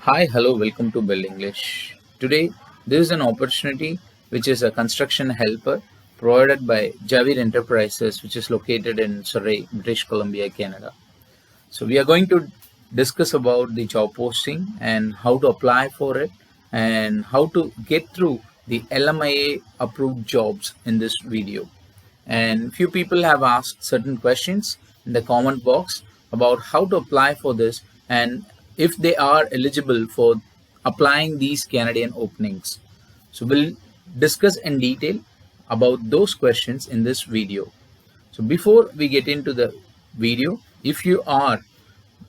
Hi, hello, welcome to BEL English. Today, there is an opportunity which is a construction helper provided by Javier Enterprises, which is located in Surrey, British Columbia, Canada. So, we are going to discuss about the job posting and how to apply for it and how to get through the LMIA approved jobs in this video. And few people have asked certain questions in the comment box about how to apply for this and if they are eligible for applying these Canadian openings. So we'll discuss in detail about those questions in this video. So before we get into the video, if you are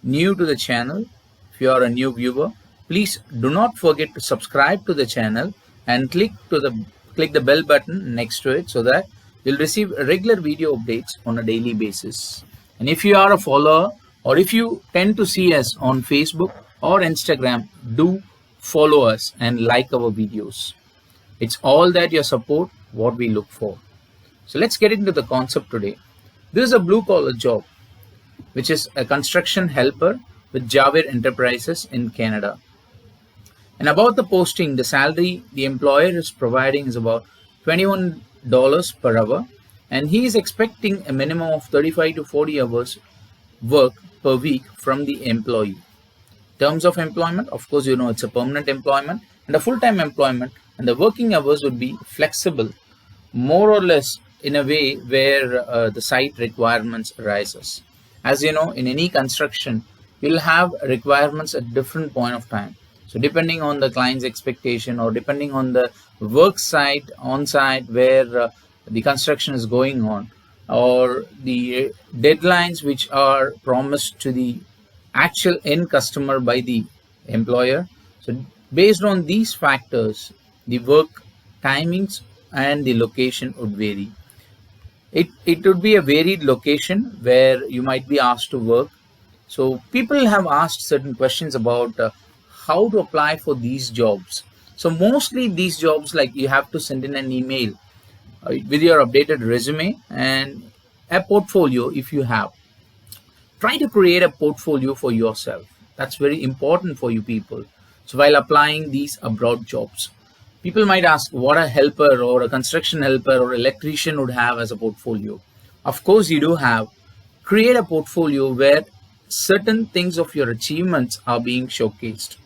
new to the channel, if you are a new viewer, please do not forget to subscribe to the channel and click the bell button next to it so that you'll receive regular video updates on a daily basis. And if you are a follower or if you tend to see us on Facebook or Instagram, do follow us and like our videos. It's all that your support what we look for. So let's get into the concept today. This is a blue collar job, which is a construction helper with Javier Enterprises in Canada. And about the posting, the salary the employer is providing is about $21 per hour, and he is expecting a minimum of 35 to 40 hours work per week from the employee. Terms of employment, of course, it's a permanent employment and a full-time employment, and the working hours would be flexible, more or less in a way where the site requirements arises. As you know, in any construction, you'll have requirements at different point of time. So depending on the client's expectation or depending on the work site, on-site where the construction is going on, or the deadlines which are promised to the actual end customer by the employer. So based on these factors, the work timings and the location would vary. It would be a varied location where you might be asked to work. So people have asked certain questions about how to apply for these jobs. So mostly these jobs, like you have to send in an email with your updated resume and a portfolio if you have. Try to create a portfolio for yourself. That's very important for you people. So while applying these abroad jobs, people might ask what a helper or a construction helper or electrician would have as a portfolio. Of course, you do have. Create a portfolio where certain things of your achievements are being showcased,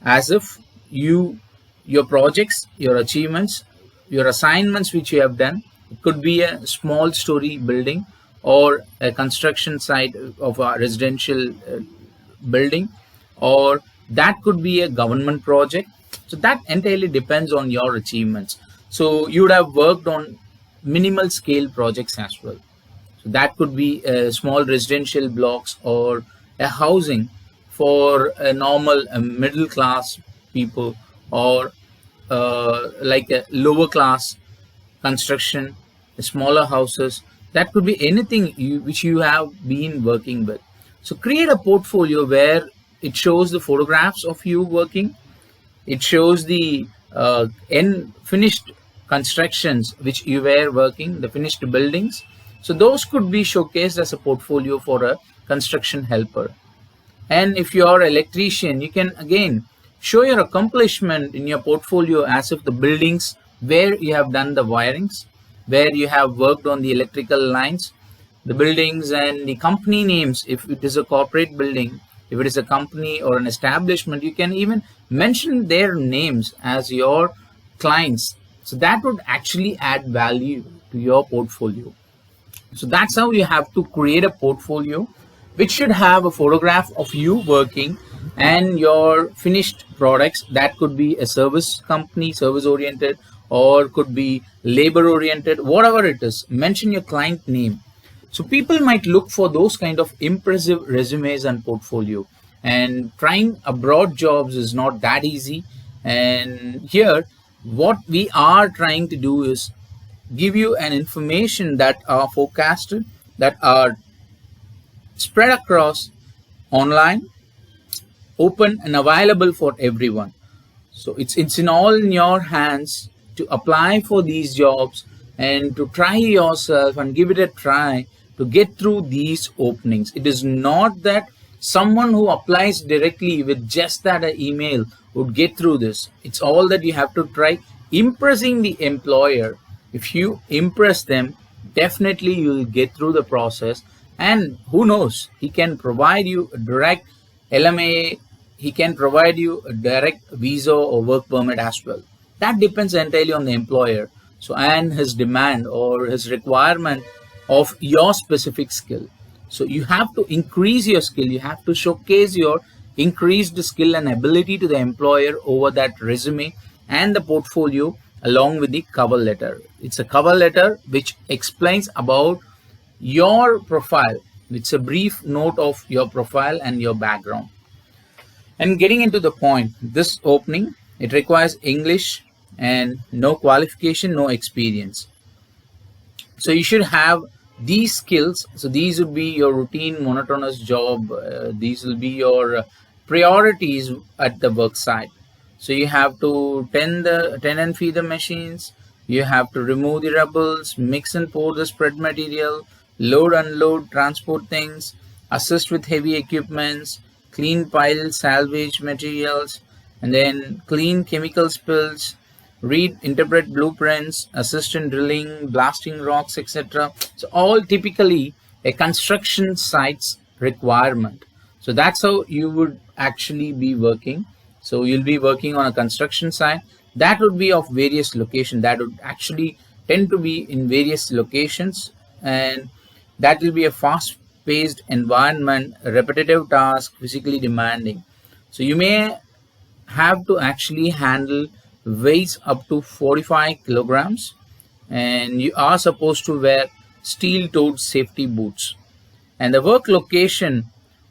as if your projects, your achievements, your assignments which you have done. It could be a small story building or a construction site of a residential building, or that could be a government project. So that entirely depends on your achievements. So you would have worked on minimal scale projects as well. So that could be small residential blocks or a housing for a normal middle class people, or like a lower class construction, smaller houses. That could be anything which you have been working with. So create a portfolio where it shows the photographs of you working. It shows the end finished constructions which you were working, the finished buildings. So those could be showcased as a portfolio for a construction helper. And if you are an electrician, you can again show your accomplishment in your portfolio as if the buildings where you have done the wirings, where you have worked on the electrical lines, the buildings and the company names. If it is a corporate building, if it is a company or an establishment, you can even mention their names as your clients. So that would actually add value to your portfolio. So that's how you have to create a portfolio, which should have a photograph of you working and your finished products. That could be a service company, service oriented, or could be labor oriented, whatever it is. Mention your client name. So people might look for those kind of impressive resumes and portfolio. And trying abroad jobs is not that easy. And here, what we are trying to do is give you an information that are forecasted, that are spread across online, open and available for everyone. So it's in all in your hands to apply for these jobs and to try yourself and give it a try to get through these openings. It is not that Someone who applies directly with just that email would get through this. It's all that you have to try impressing the employer. If you impress them, definitely you will get through the process, and who knows, he can provide you a direct LMIA, he can provide you a direct visa or work permit as well. That depends entirely on the employer, so and his demand or his requirement of your specific skill. So you have to increase your skill, you have to showcase your increased skill and ability to the employer over that resume and the portfolio along with the cover letter. It's a cover letter which explains about your profile. It's a brief note of your profile and your background. And getting into the point, this opening, it requires English and no qualification, no experience. So you should have these skills. So these would be your routine monotonous job. These will be your priorities at the work site. So you have to tend and feed the machines. You have to remove the rubbles, mix and pour the spread material, load, unload, transport things, assist with heavy equipments, clean pile salvage materials, and then clean chemical spills, read, interpret blueprints, assist in drilling, blasting rocks, etc. So all typically a construction site's requirement. So that's how you would actually be working. So you'll be working on a construction site that would be of various locations, that would actually tend to be in various locations, and that will be a fast-paced environment, a repetitive task, physically demanding. So you may have to actually handle weighs up to 45 kilograms, and you are supposed to wear steel-toed safety boots. And the work location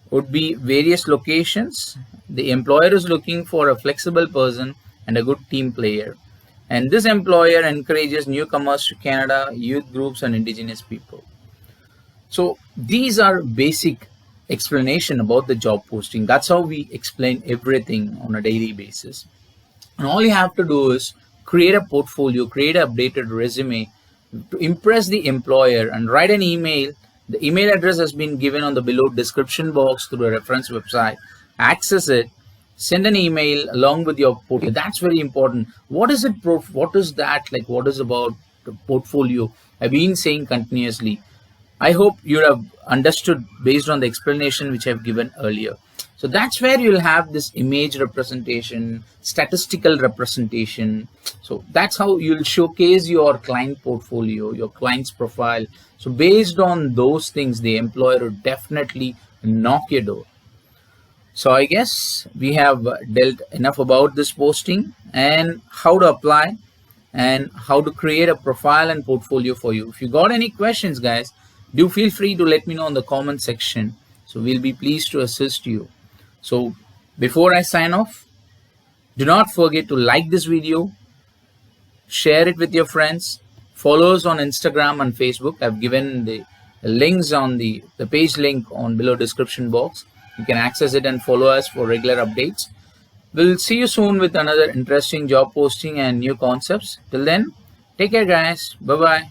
would be various locations. The employer is looking for a flexible person and a good team player. And this employer encourages newcomers to Canada, youth groups, and indigenous people. So these are basic explanation about the job posting. That's how we explain everything on a daily basis. And all you have to do is create a portfolio, create an updated resume to impress the employer, and write an email. The email address has been given on the below description box through a reference website. Access it, send an email along with your portfolio. That's very important. What is it? What is that? Like, what is about the portfolio? I've been saying continuously. I hope you have understood based on the explanation which I've given earlier. So that's where you'll have this image representation, statistical representation. So that's how you'll showcase your client portfolio, your client's profile. So based on those things, the employer will definitely knock your door. So I guess we have dealt enough about this posting and how to apply and how to create a profile and portfolio for you. If you got any questions, guys, do feel free to let me know in the comment section. So we'll be pleased to assist you. So before I sign off, do not forget to like this video, share it with your friends, follow us on Instagram and Facebook. I've given the links on the page link on below description box. You can access it and follow us for regular updates. We'll see you soon with another interesting job posting and new concepts. Till then, take care, guys. Bye-bye.